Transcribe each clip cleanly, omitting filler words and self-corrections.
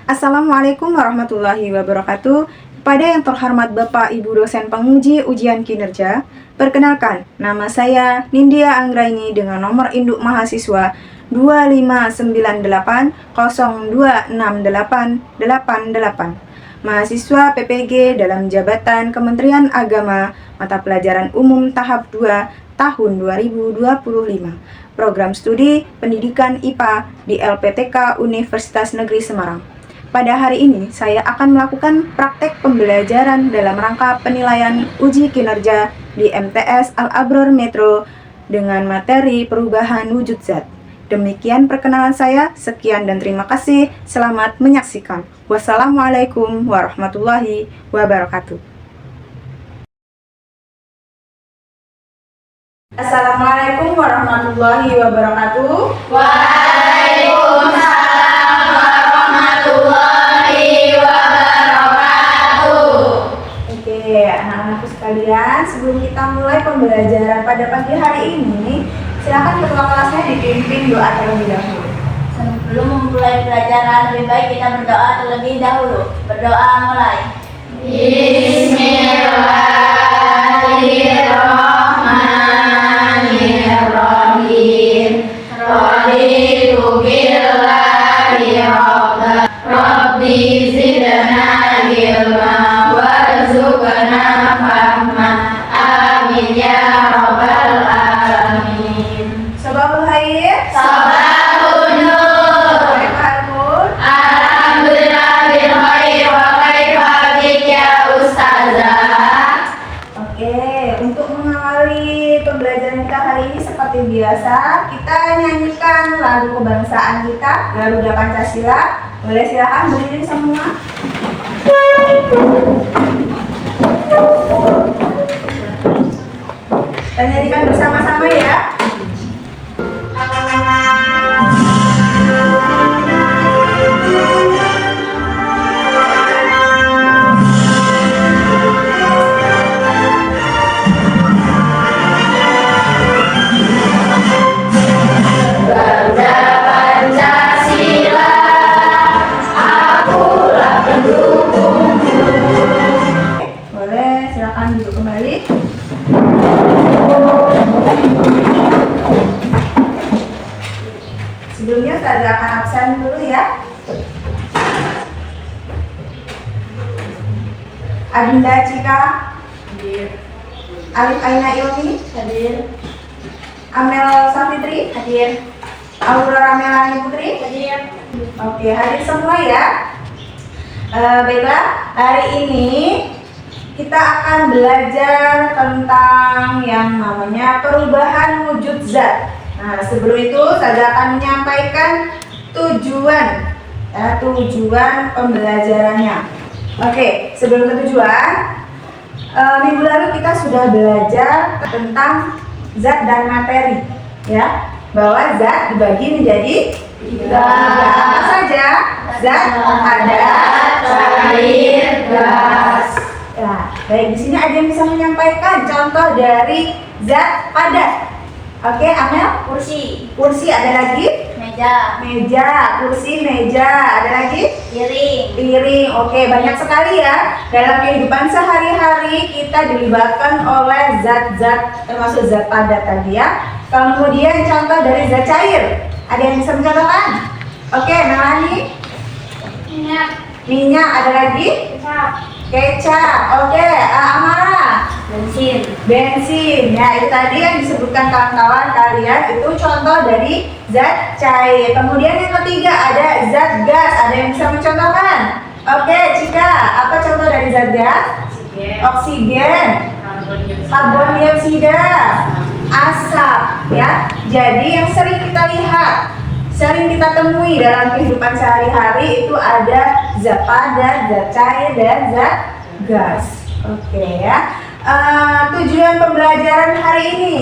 Assalamualaikum warahmatullahi wabarakatuh. Kepada yang terhormat Bapak Ibu dosen penguji ujian kinerja, perkenalkan, nama saya Nindya Anggraini dengan nomor induk mahasiswa 2590268888. Mahasiswa PPG dalam jabatan Kementerian Agama, mata pelajaran umum tahap 2 tahun 2025. Program studi Pendidikan IPA di LPTK Universitas Negeri Semarang. Pada hari ini, saya akan melakukan praktek pembelajaran dalam rangka penilaian uji kinerja di MTS Al-Abror Metro dengan materi perubahan wujud zat. Demikian perkenalan saya, sekian dan terima kasih. Selamat menyaksikan. Wassalamualaikum warahmatullahi wabarakatuh. Assalamualaikum warahmatullahi wabarakatuh. Waalaikumsalam warahmatullahi wabarakatuh. Oke, anak-anakku sekalian, sebelum kita mulai pembelajaran pada pagi hari ini, silakan ketua kelasnya dipimpin doa terlebih dahulu. Sebelum memulai pelajaran, lebih baik kita berdoa terlebih dahulu. Berdoa mulai. Bismillahirrahmanirrahim. Raditu billahi rabban, Rabbi zidna ilma warzuqna fahma. Amin ya rabbal alamin. Sabahul khair. Sabahun nur. Waalaikumsalam. Alhamdulillah bil khair wa kaifa bik ya ustazah. Oke, untuk mengawali pembelajaran kita hari ini seperti biasa, kita nyanyikan lagu kebangsaan kita, Garuda Pancasila. Boleh silakan berdiri semua. Kita nyanyikan bersama-sama ya. Garuda Pancasila, akulah pendukungmu. Boleh silakan duduk kembali. Sebelumnya saya akan absen dulu ya. Adinda Cika, Hadir. Alif Aina Ilmi, Hadir. Amel Safitri, Hadir. Aurora Melani Putri. Hadir. Oke, hadir semua ya. Baiklah, hari ini kita akan belajar tentang yang namanya perubahan wujud zat. Nah, sebelum itu saya akan menyampaikan tujuan pembelajarannya. Oke, sebelum ke tujuan, minggu lalu kita sudah belajar tentang zat dan materi, ya, bahwa zat dibagi menjadi tiga. Apa saja? Zat, padat, cair, gas. Ya, baik, di sini ada yang bisa menyampaikan contoh dari zat padat. Oke, Amel? Kursi. Kursi, ada lagi? Meja. Meja, kursi, meja, ada lagi? Piring. Piring. Oke, banyak sekali ya. Dalam kehidupan sehari-hari kita dilibatkan oleh zat-zat, termasuk zat padat tadi ya. Kemudian contoh dari zat cair. Ada yang bisa mencontohkan? Oke, Melani? Minyak. Minyak, ada lagi? Kecap. Kecap. Oke, Amara? Bensin. Bensin. Ya, itu tadi yang disebutkan kawan-kawan kalian itu contoh dari zat cair. Kemudian yang ketiga ada zat gas. Ada yang bisa mencontohkan? Oke, Cika, apa contoh dari zat gas? Oksigen, karbon dioksida, asap, ya. Jadi yang sering kita lihat, sering kita temui dalam kehidupan sehari-hari itu ada zat padat, zat cair, dan zat gas. Oke ya. Tujuan pembelajaran hari ini.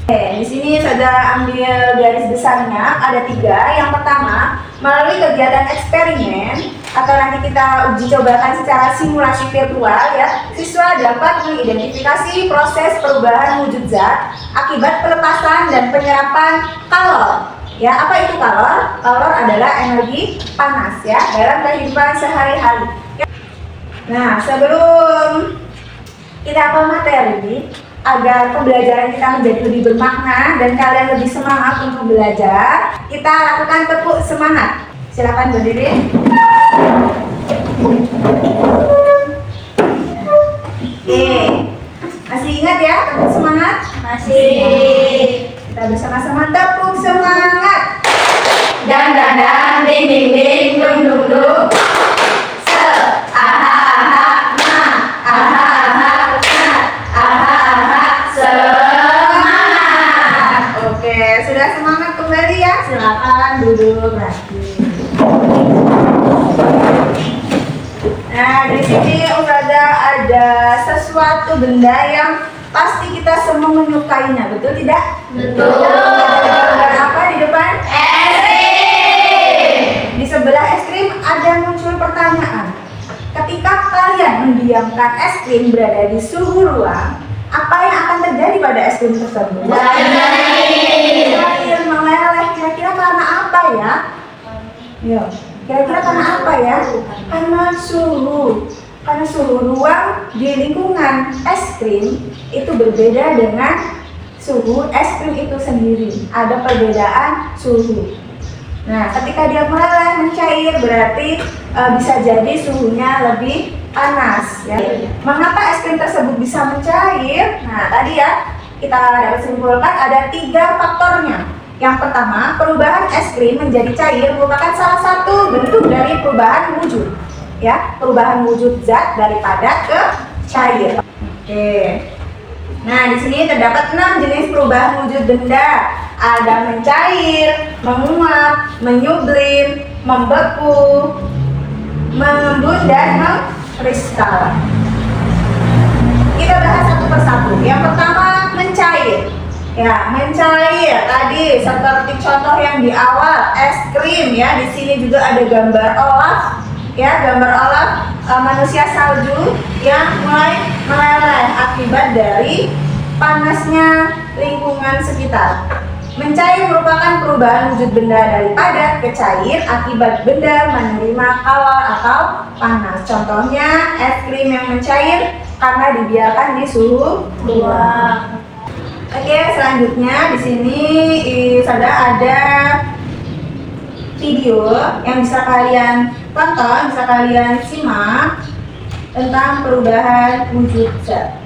Oke, di sini saya ambil garis besarnya ada 3. Yang pertama, melalui kegiatan eksperimen atau nanti kita uji cobakan secara simulasi virtual ya, siswa dapat mengidentifikasi proses perubahan wujud zat akibat pelepasan dan penyerapan kalor Ya, apa itu kalor? Kalor adalah energi panas ya dalam kehidupan sehari-hari. Nah, sebelum kita ke materi, agar pembelajaran kita menjadi lebih bermakna dan kalian lebih semangat untuk belajar, kita lakukan tepuk semangat. Silakan berdiri. Oke, masih ingat ya tepuk semangat? Masih. Kita bersama-sama tepuk semangat. Dan dan dan ding ding ding dung dung dung. Se aha aha ma aha aha na aha aha semangat. Oke, sudah semangat kembali ya? Silakan duduk lagi. Nah, di sini Ustazah ada sesuatu benda yang pasti kita semua menyukainya, betul tidak? Betul. Ada apa di depan? Es krim. Di sebelah es krim ada muncul pertanyaan. Ketika kalian mendiamkan es krim berada di suhu ruang, apa yang akan terjadi pada es krim tersebut? Cair, meleleh. Kira-kira karena apa ya? Yo, kira-kira karena apa ya? Karena suhu ruang di lingkungan es krim itu berbeda dengan suhu es krim itu sendiri. Ada perbedaan suhu. Nah, ketika dia meleleh, mencair, berarti bisa jadi suhunya lebih panas ya. Mengapa es krim tersebut bisa mencair? Nah, tadi ya kita dapat simpulkan ada 3 faktornya. Yang pertama, perubahan es krim menjadi cair merupakan salah satu bentuk dari perubahan wujud. Ya, perubahan wujud zat dari padat ke cair. Oke. Nah, di sini terdapat 6 jenis perubahan wujud benda. Ada mencair, menguap, menyublim, membeku, mengembun, dan mengkristal. Kita bahas satu persatu. Yang pertama, mencair. Ya, mencair tadi seperti contoh yang di awal es krim ya. Di sini juga ada gambar Olaf. Ya, gambar Olaf manusia salju yang mulai meleleh akibat dari panasnya lingkungan sekitar. Mencair merupakan perubahan wujud benda dari padat ke cair akibat benda menerima kalor atau panas. Contohnya es krim yang mencair karena dibiarkan di suhu ruang. Oke, selanjutnya di sini ada video yang bisa kalian tonton, bisa kalian simak tentang perubahan wujud zat.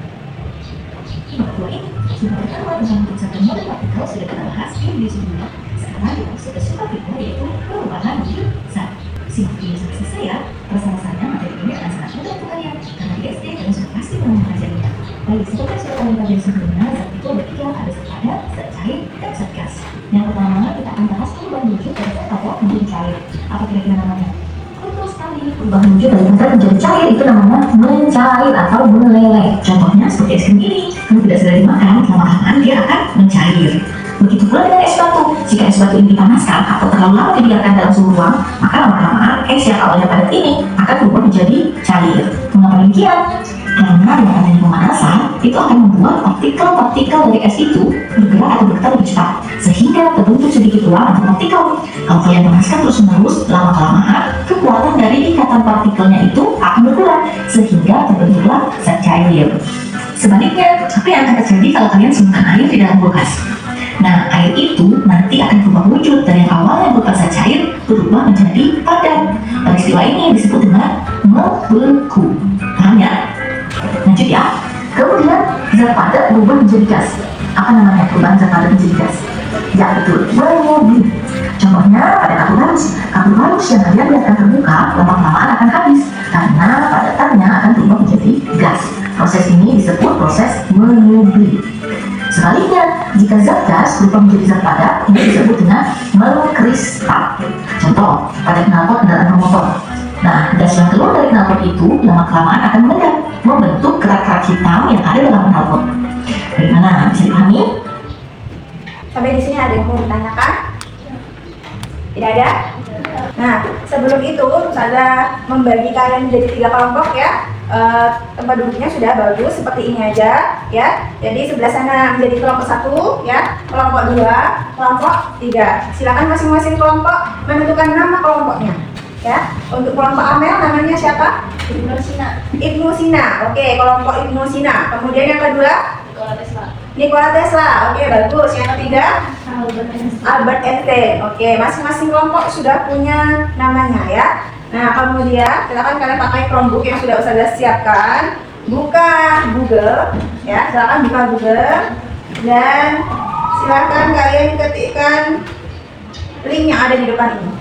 Sudah terkenal dengan konsep model partikel sudah kita bahas di video sebelumnya. Sekarang kita masuk ke super video yaitu perubahan wujud zat. Simak video sampai selesai ya. Rasa-rasanya materi ini akan sangat mudah untuk kalian karena di SD kalian sudah pasti pernah mempelajarinya. Baik, seperti yang sudah kalian pelajari sebelumnya, zat itu ada 3, ada zat padat, zat cair, dan zat gas. Yang pertama kita akan bahas perubahan wujud dari zat padat menjadi cair. Apa kira-kira namanya? Betul sekali, perubahan wujud dari padat menjadi cair itu namanya mencair atau meleleh. Contohnya seperti es krim ini, kalau tidak segera dimakan, lama-kelamaan dia akan mencair. Begitu pula dengan es batu. Jika es batu ini dipanaskan atau terlalu lama dibiarkan dalam suhu ruang, maka lama-kelamaan es yang awalnya padat ini akan berubah menjadi cair. Mengapa demikian? Karena dengan adanya pemanasan itu akan membuat partikel-partikel dari es itu bergerak atau bergetar lebih cepat, sehingga terbentuk sedikit ruang atau partikel. Kalau kalian panaskan terus-menerus, lama-kelamaan kekuatan dari ikatan partikelnya itu akan berkurang, sehingga terbentuklah zat cair. Sebaliknya, apa yang akan terjadi kalau kalian simpan air di dalam kulkas? Nah, air itu nanti akan berubah wujud dari yang awalnya berupa zat cair berubah menjadi padat. Peristiwa ini disebut dengan membeku. Paham ya? Lanjut ya. Kemudian zat padat berubah menjadi gas. Apa namanya perubahan zat padat menjadi gas? Ya betul, menyublim. Contohnya pada kapur halus. Kapur halus yang kalian biarkan terbuka lama-kelamaan akan habis karena padatannya akan berubah menjadi gas. Proses ini disebut proses menyublim. Sebaliknya, jika zat gas berubah menjadi zat padat, ini disebut dengan mengkristal. Contoh, pada knalpot kendaraan bermotor. Nah, gas yang keluar dari knalpot itu lama-kelamaan akan meledak, membentuk kerak-kerak hitam yang ada dalam knalpot. Bagaimana? Bisa dipahami? Sampai di sini ada yang mau ditanyakan? Tidak ada? Nah, sebelum itu saya membagi kalian menjadi 3 kelompok ya. tempat duduknya sudah bagus seperti ini aja ya. Jadi sebelah sana menjadi kelompok 1 ya, kelompok 2, kelompok 3. Silakan masing-masing kelompok menentukan nama kelompoknya ya. Untuk kelompok Amel namanya siapa? Ibnu Sina. Ibnu Sina. Oke, kelompok Ibnu Sina. Kemudian yang kedua Nikola Tesla. Nikola Tesla. Oke, bagus. Yang ketiga Albert Einstein. Albert Einstein. Oke, masing-masing kelompok sudah punya namanya ya. Nah, kemudian silakan kalian pakai Chromebook yang sudah Ustazah siapkan. Buka Google ya, silakan buka Google dan silakan kalian ketikkan link yang ada di depan ini.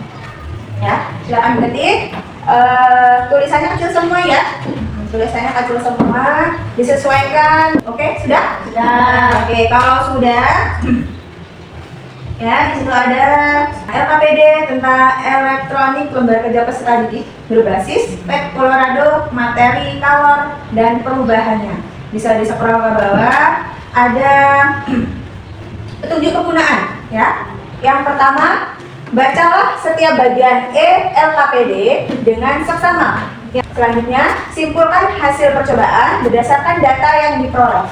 Ya, silakan ketik. Tulisannya kecil semua ya. Tulisannya kecil semua, disesuaikan. Oke, sudah? Sudah. Oke, kalau sudah ya, di situ ada LKPD tentang elektronik lembaga kerja peserta didik berbasis PET Colorado, materi, kalor, dan perubahannya. Bisa di scroll ke bawah, ada petunjuk penggunaan ya. Yang pertama, bacalah setiap bagian LKPD dengan seksama. Yang selanjutnya, simpulkan hasil percobaan berdasarkan data yang diperoleh.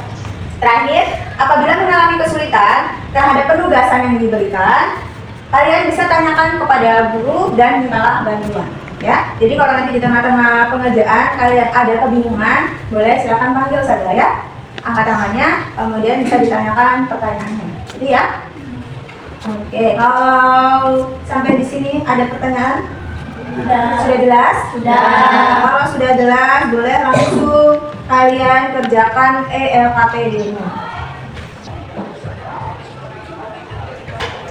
Terakhir, apabila mengalami kesulitan terhadap penugasan yang diberikan, kalian bisa tanyakan kepada guru dan mintalah bantuan. Ya, jadi kalau nanti di tengah-tengah pengerjaan kalian ada kebingungan, boleh silakan panggil saja ya. Angkat tangannya, kemudian bisa ditanyakan pertanyaannya. Jadi ya. Oke, kalau sampai di sini ada pertanyaan? Sudah jelas? Sudah. Kalau sudah jelas, boleh langsung kalian kerjakan LKPD-nya.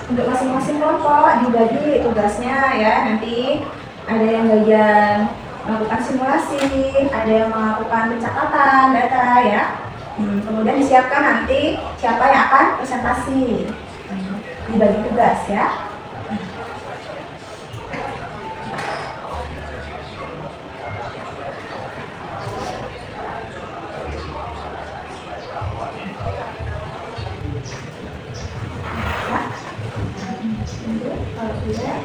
Untuk masing-masing kelompok dibagi tugasnya ya. Nanti ada yang bagian melakukan simulasi, ada yang melakukan pencatatan data ya. Kemudian disiapkan nanti siapa yang akan presentasi. Dibagi tugas ya. Kalau sudah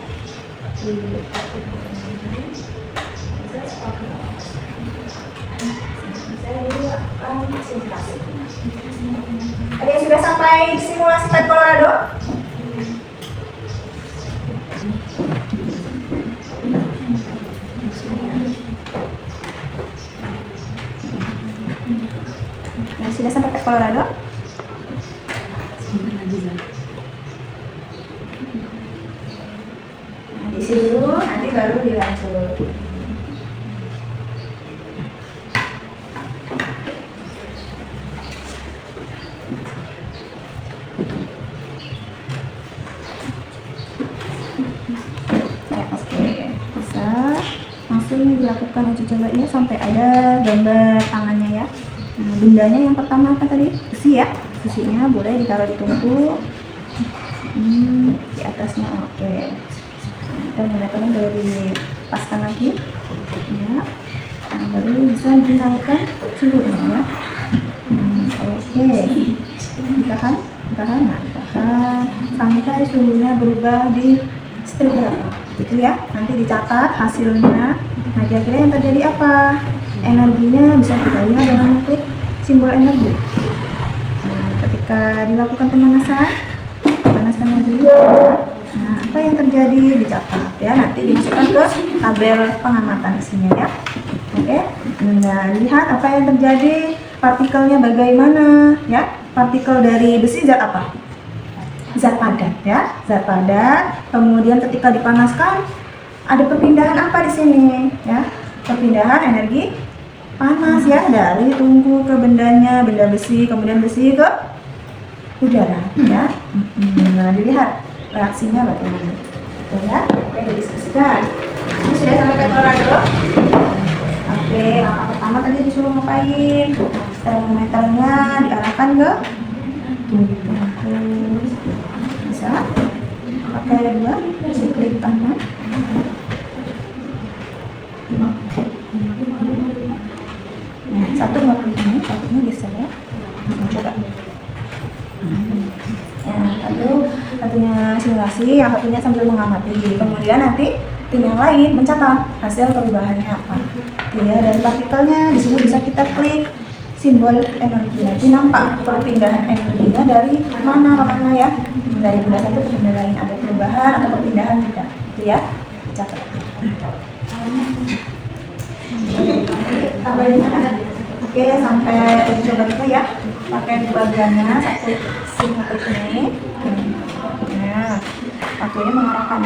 ada yang sudah sampai simulasi PET Colorado? Yang sudah sampai PET Colorado? Isi dulu, nanti baru dilanjut. Ya, oke. Bisa langsung dilakukan uji cobanya sampai ada gambar tangannya ya. Nah, bendanya yang pertama apa tadi? Besi ya. Besinya boleh ditaruh di tungku. Di atasnya, oke. Dan menggunakan baru dipaskan lagi ya. Nah, baru bisa dinaikkan suhunya ya. Oke, ditahan sampai suhunya berubah di strip berapa gitu ya. Nanti dicatat hasilnya. Nah, kira-kira yang terjadi apa? Energinya bisa kita lihat dengan klik simbol energi. Nah, ketika dilakukan pemanasannya dulu. Nah, apa yang terjadi dicatat ya, nanti dimasukkan ke tabel pengamatan isinya ya. Oke. Nah, lihat apa yang terjadi, partikelnya bagaimana ya. Partikel dari besi zat apa? Zat padat ya, zat padat. Kemudian ketika dipanaskan ada perpindahan apa di sini ya? Perpindahan energi panas ya, dari tungku ke bendanya, benda besi, kemudian besi ke udara ya. Nah, dilihat reaksinya bagaimana ya. Oke, didiskusikan. Ini sudah sampai ke Colorado. Oke, langkah pertama tadi disuruh ngapain? Termometernya diarahkan ke tungku. Bisa pakai dua, klik kanan. Nah, satu nggak klik ini, satunya geser ya. Coba. Satunya simulasi, yang satunya sambil mengamati. Kemudian nanti tim yang lain mencatat hasil perubahannya apa. Iya, dan partikelnya di sini bisa kita klik simbol energi. Nanti nampak perpindahan energinya dari mana ke mana ya. Dari benda satu ke benda lain ada perubahan atau perpindahan tidak. Itu ya. Catat. Tambahin mana? Oke, sampai coba dulu ya. Pakai bagiannya satu klik ini. Nah, waktunya mengarahkan.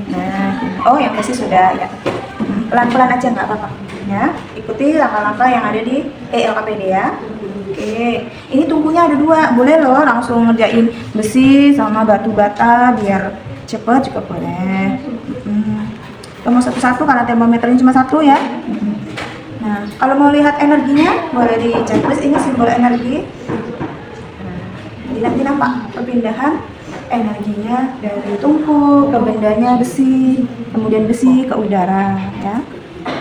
Nah, oh yang kasih sudah ya. Pelan-pelan aja nggak apa-apa ya. Ikuti langkah-langkah yang ada di LKPD ya. Oke, ini tungkunya ada 2, boleh loh langsung ngerjain besi sama batu bata biar cepet juga boleh. Mau satu-satu karena termometernya cuma 1 ya. Nah, kalau mau lihat energinya boleh di checklist ini simbol energi. Jadi nanti nampak perpindahan energinya dari tungku ke bendanya besi, kemudian besi ke udara ya.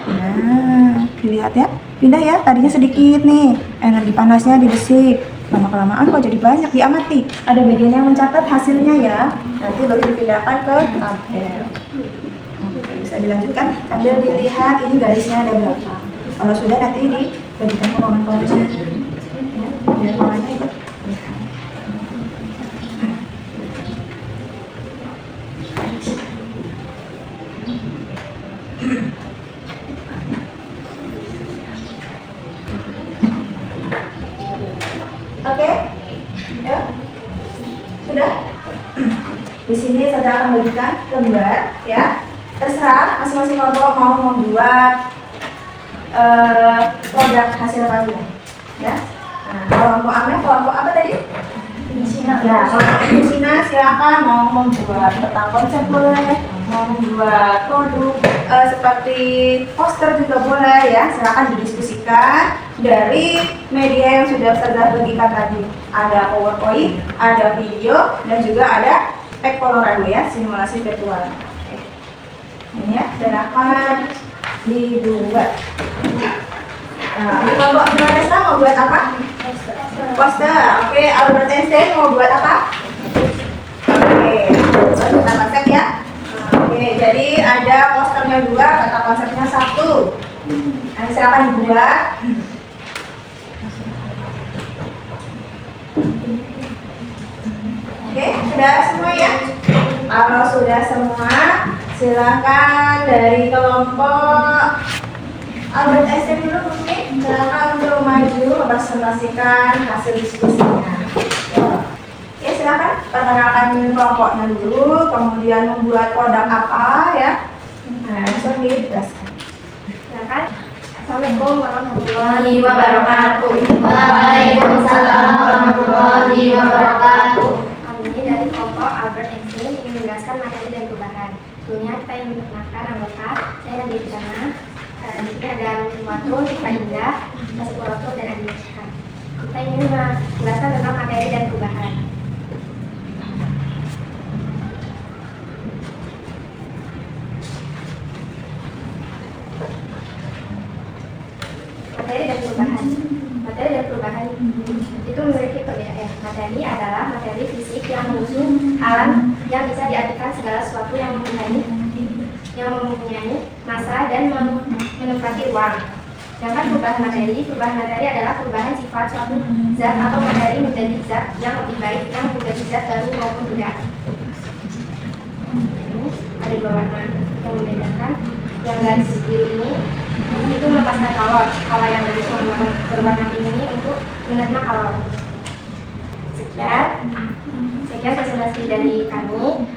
Nah, dilihat ya, pindah ya, tadinya sedikit nih energi panasnya di besi, lama-kelamaan kok jadi banyak. Diamati, ada bagian yang mencatat hasilnya ya, nanti baru dipindahkan ke tabel. Oke, bisa dilanjutkan sambil dilihat ini garisnya ada berapa. Kalau sudah nanti dibagikan ke kawan-kawannya ya, biar kawannya ikut. Oke, ya, sudah. Di sini saya akan bagikan lembar, ya. Terserah masing-masing kelompok mau membuat produk hasil kalian, ya. Nah, kelompok Amel, kelompok apa tadi? Ya, kalau Cina silakan mau membuat peta konsep boleh, mau membuat produk seperti poster juga boleh ya. Silakan didiskusikan dari media yang sudah saya bagikan tadi. Ada PowerPoint, ada video, dan juga ada Pack Colorado ya, simulasi virtual. Oke. Ini ya, silakan dibuat. Nah, ini kelompok Vanessa mau buat apa? Poster. Oke, Albert Einstein mau buat apa? Oke, kita konsep ya. Oke, jadi ada posternya 2, kata konsepnya 1. Nah, silakan dibuat. Oke, sudah semua ya? Kalau sudah semua, silakan dari kelompok Albert Einstein dulu mungkin. Silakan untuk maju mempresentasikan hasil diskusinya. Ya, silakan perkenalkan kelompoknya dulu, kemudian membuat produk apa ya. Nah, langsung dijelaskan. Silakan. Assalamualaikum warahmatullahi wabarakatuh. Waalaikumsalam warahmatullahi wabarakatuh. Kami dari kelompok Albert Einstein ingin menjelaskan materi dan perubahan. Sebelumnya kita ingin memperkenalkan anggota. Saya Nadia Dana. Di sini ada Watul, Pak Indah, Watul, dan Adi. Kita ingin menjelaskan tentang materi dan perubahan. Materi dan perubahan itu memiliki perbedaan. Materi adalah materi fisik yang mengusung alam yang bisa diartikan segala sesuatu yang mempunyai massa dan menempati ruang. Sedangkan perubahan materi adalah perubahan sifat suatu zat atau materi menjadi zat yang lebih baik, yang menjadi zat baru maupun tidak. Ini ada 2 warna yang membedakan. Yang garis biru ini itu melepaskan kalor, kalau yang garis berwarna pink ini untuk menerima kalor. Sekian presentasi dari kami.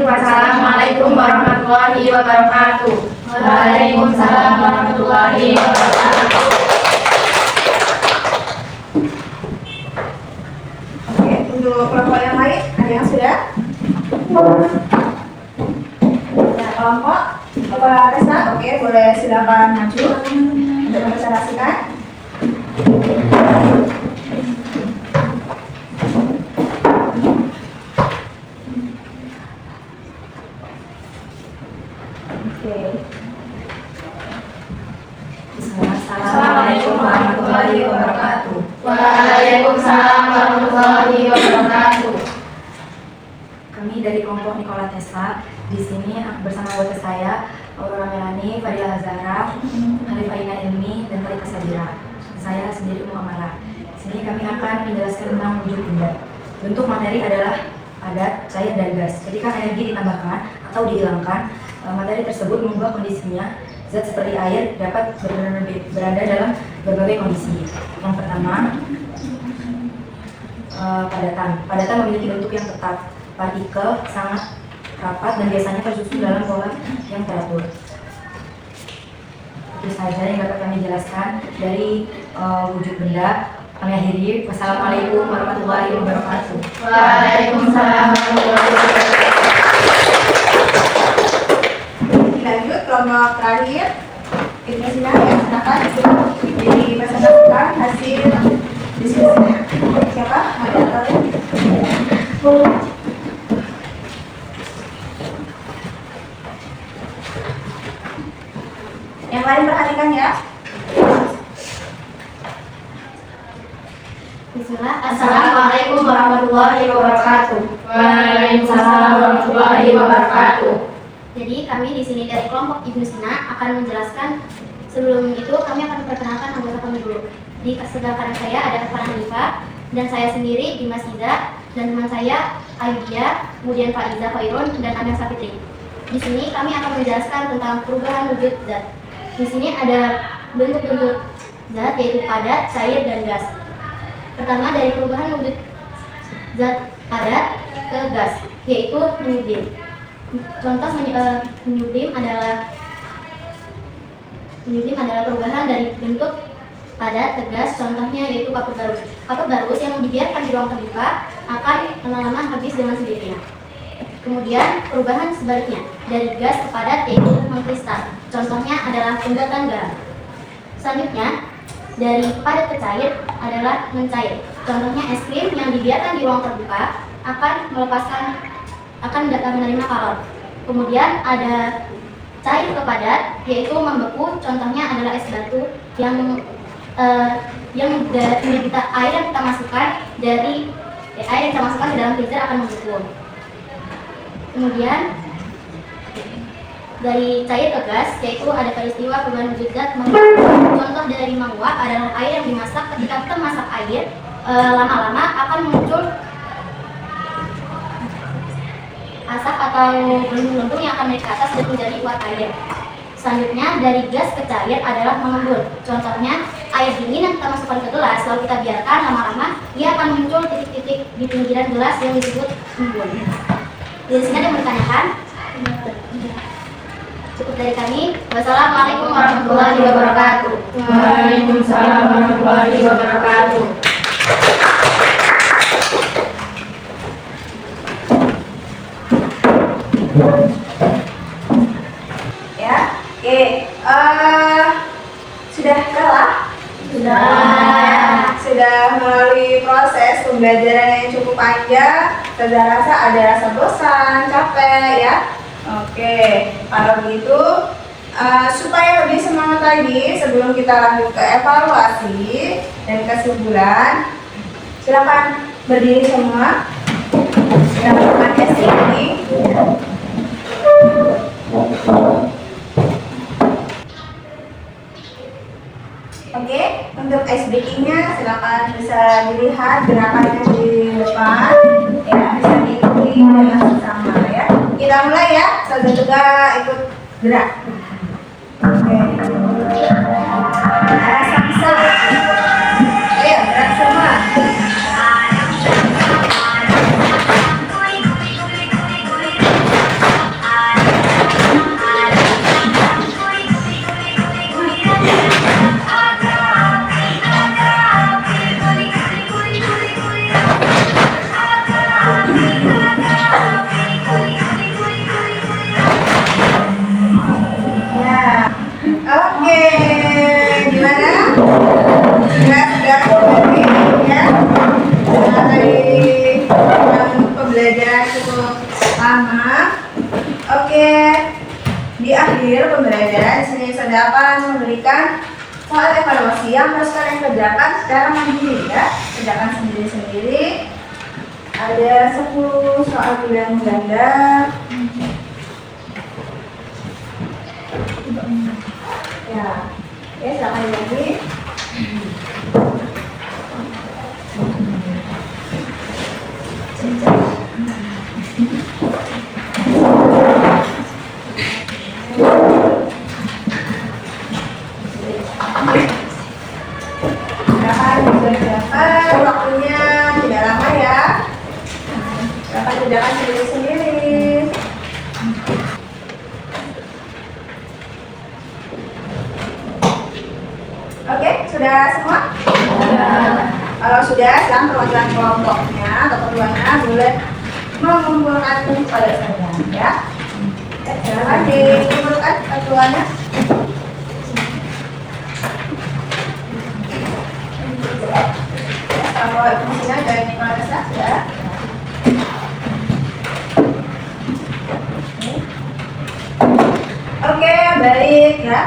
Wassalamualaikum warahmatullahi wabarakatuh. Waalaikumsalam warahmatullahi wabarakatuh. Oke, untuk kelompok yang lain ada yang sudah? Nah, kelompok Bapak Resa, oke, boleh silakan maju untuk mempresentasikan. Assalamualaikum warahmatullahi wabarakatuh. Waalaikumsalam warahmatullahi wabarakatuh. Kami dari kelompok Nikola Tesla di sini bersama anggota saya Aurora Melani, Fadila Zahra, Arifina Ilmi, dan Kalika Sabira. Saya sendiri Muamalah. Di sini kami akan menjelaskan tentang wujud benda. Bentuk materi adalah padat, cair, dan gas. Ketika energi ditambahkan atau dihilangkan, materi tersebut mengubah kondisinya. Zat seperti air dapat berada dalam berbagai kondisi. Yang pertama, padatan. Padatan memiliki bentuk yang tetap. Partikel sangat rapat dan biasanya tersusun dalam pola yang teratur. Itu saja yang dapat kami jelaskan dari wujud benda. Kami akhiri. Wassalamualaikum warahmatullahi wabarakatuh. Waalaikumsalam warahmatullahi wabarakatuh. Lanjut kelompok terakhir. Ibnu Sina ya, silakan dipresentasikan hasil diskusinya. Siapa? Moderatornya? Yang lain perhatikan ya. Bismillah. Assalamualaikum warahmatullahi wabarakatuh. Waalaikumsalam warahmatullahi wabarakatuh. Jadi kami di sini dari kelompok Ibnu Sina akan menjelaskan. Sebelum itu kami akan memperkenalkan anggota kami dulu. Di sebelah kanan saya ada Farhan Hanifah dan saya sendiri Dimas Iza dan teman saya Ayudia, kemudian Pak Iza Khairun dan Amir Sapitri. Di sini kami akan menjelaskan tentang perubahan wujud zat. Di sini ada bentuk-bentuk zat yaitu padat, cair, dan gas. Pertama dari perubahan wujud zat padat ke gas yaitu menyublim. Contoh menyublim adalah perubahan dari bentuk padat ke gas. Contohnya yaitu kapur barus. Kapur barus yang dibiarkan di ruang terbuka akan lama-lama habis dengan sendirinya. Kemudian perubahan sebaliknya dari gas ke padat yaitu mengkristal. Contohnya adalah pembuatan garam. Selanjutnya dari padat ke cair adalah mencair. Contohnya es krim yang dibiarkan di ruang terbuka akan menerima kalor. Kemudian ada cair ke padat yaitu membeku. Contohnya adalah es batu yang air yang kita masukkan ke dalam freezer akan membeku. Kemudian dari cair ke gas yaitu ada peristiwa perubahan wujud zat. Contoh dari menguap adalah air yang dimasak. Ketika kita masak air, lama-lama akan muncul asap atau gelembung yang akan naik ke atas dan menjadi uap air. Selanjutnya dari gas ke cair adalah mengembun. Contohnya air dingin yang kita masukkan ke gelas lalu kita biarkan lama-lama dia akan muncul titik-titik di pinggiran gelas yang disebut embun. Di sini ada yang bertanyakan? Cukup dari kami. Wassalamualaikum warahmatullahi wabarakatuh. Waalaikumsalam warahmatullahi wabarakatuh. Ya, oke. Sudah kelar? Sudah melalui proses pembelajaran yang cukup panjang. Saya rasa ada rasa bosan, capek ya. Oke, kalau begitu supaya lebih semangat lagi sebelum kita lanjut ke evaluasi dan kesimpulan, silakan berdiri semua. Kita lakukan testing ini. Oke, untuk ice breakingnya silakan bisa dilihat gerakannya di depan, ya bisa diikuti dengan sama ya. Kita mulai ya, satu juga ikut gerak. Oke. Arah samsat. Ayo gerak semua. Oke, gimana? Sudah kembali ya? Dari pembelajaran cukup lama. Oke, di akhir pembelajaran sini saya akan memberikan soal evaluasi yang harus kalian kerjakan secara mandiri ya. Kerjakan sendiri-sendiri. Ada 10 soal pilihan ganda. Ya. Oke, silakan lagi. Silakan waktunya tidak lama ya. Silakan kerjakan sendiri-sendiri. Oke, sudah semua? Kalau sudah, silakan perwakilan kelompoknya atau keduanya boleh mengumpulkan pada saya ya. Silakan dikumpulkan keduanya. Kalau fungsinya dari kepala desa sudah. Oke, baik ya.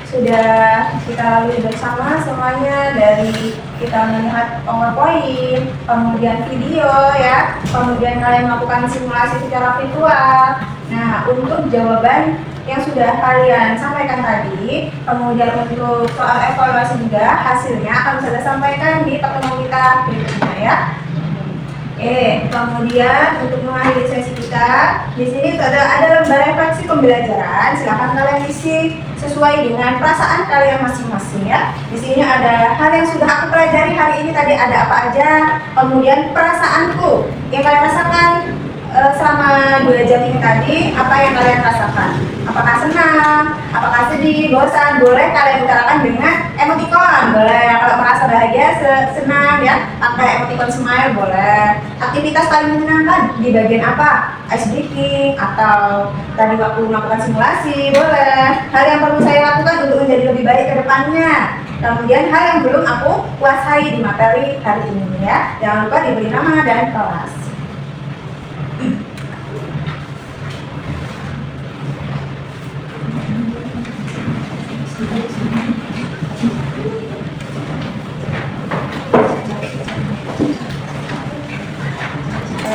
Sudah kita lalui bersama semuanya, dari kita melihat PowerPoint, kemudian video ya, kemudian kalian melakukan simulasi secara virtual. Nah, untuk jawaban yang sudah kalian sampaikan tadi, kemudian untuk soal evaluasi juga hasilnya akan saya sampaikan di pertemuan kita berikutnya ya. Kemudian untuk mengakhiri sesi kita, di sini ada lembar refleksi pembelajaran. Silakan kalian isi sesuai dengan perasaan kalian masing-masing ya. Di sini ada hal yang sudah aku pelajari hari ini tadi ada apa aja, kemudian perasaanku yang kalian rasakan selama 2 jam ini tadi, apa yang kalian rasakan? Apakah senang? Apakah sedih? Bosan? Boleh kalian utarakan dengan emoticon. Boleh kalau merasa bahagia, senang ya, pakai emoticon smile boleh. Aktivitas paling menyenangkan di bagian apa? Ice breaking atau tadi waktu melakukan simulasi boleh. Hal yang perlu saya lakukan untuk menjadi lebih baik ke depannya. Kemudian hal yang belum aku kuasai di materi hari ini ya. Jangan lupa diberi nama dan kelas.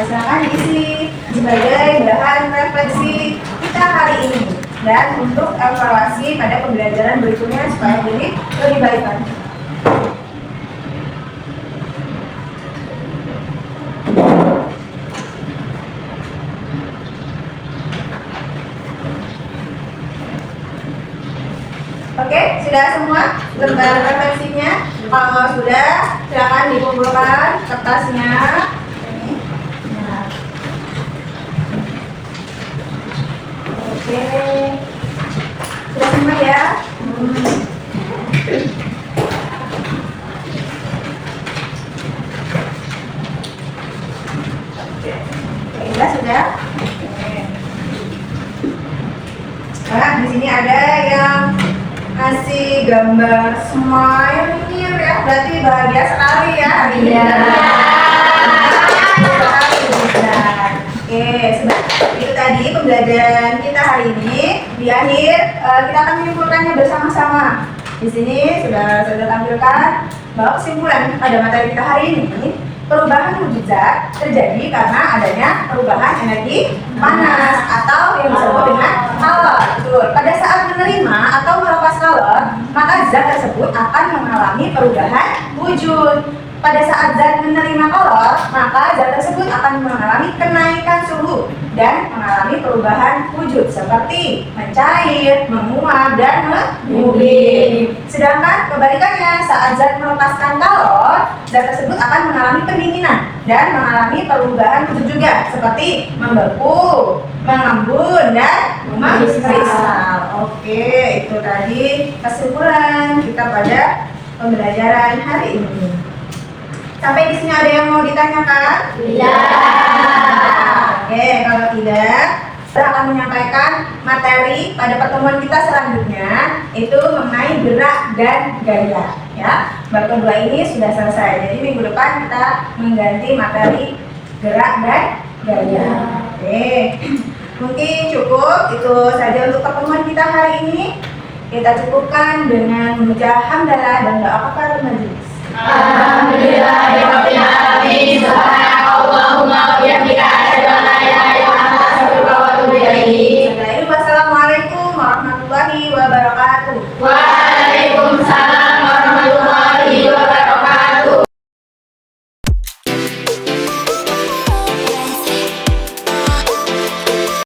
Silakan diisi sebagai bahan refleksi kita hari ini dan untuk evaluasi pada pembelajaran berikutnya supaya jadi lebih baik lagi. Oke, sudah semua lembar refleksinya? Kalau sudah, silakan dikumpulkan kertasnya. Oke, sudah semua ya? Oke, sudah. Nah, di sini ada yang ngasih gambar smile ya, berarti bahagia sekali ya hari ini. Oke, itu tadi pembelajaran kita hari ini. Di akhir kita akan menyimpulkannya bersama-sama. Di sini sudah saya tampilkan bahwa kesimpulan pada materi kita hari ini, perubahan wujud zat terjadi karena adanya perubahan energi panas atau yang disebut dengan kalor. Betul. Pada saat menerima atau melepas kalor, maka zat tersebut akan mengalami perubahan wujud. Pada saat zat menerima kalor, maka zat tersebut akan mengalami kenaikan suhu dan mengalami perubahan wujud seperti mencair, menguap, dan memudih. Sedangkan kebalikannya, saat zat melepaskan kalor, zat tersebut akan mengalami pendinginan dan mengalami perubahan wujud juga seperti membeku, mengembun, dan mengkristal. Oke, itu tadi kesimpulan kita pada pembelajaran hari ini. Sampai di sini ada yang mau ditanyakan? Tidak. Oke, kalau tidak, saya akan menyampaikan materi pada pertemuan kita selanjutnya, itu mengenai gerak dan gaya. Ya, bab kedua ini sudah selesai. Jadi minggu depan kita mengganti materi gerak dan gaya. Oke, mungkin cukup itu saja untuk pertemuan kita hari ini. Kita cukupkan dengan membaca hamdalah dan doa kafaratul majelis. Alhamdulillahirabbil alamin. Subhanakallahumma wa bihamdika asyhadu an la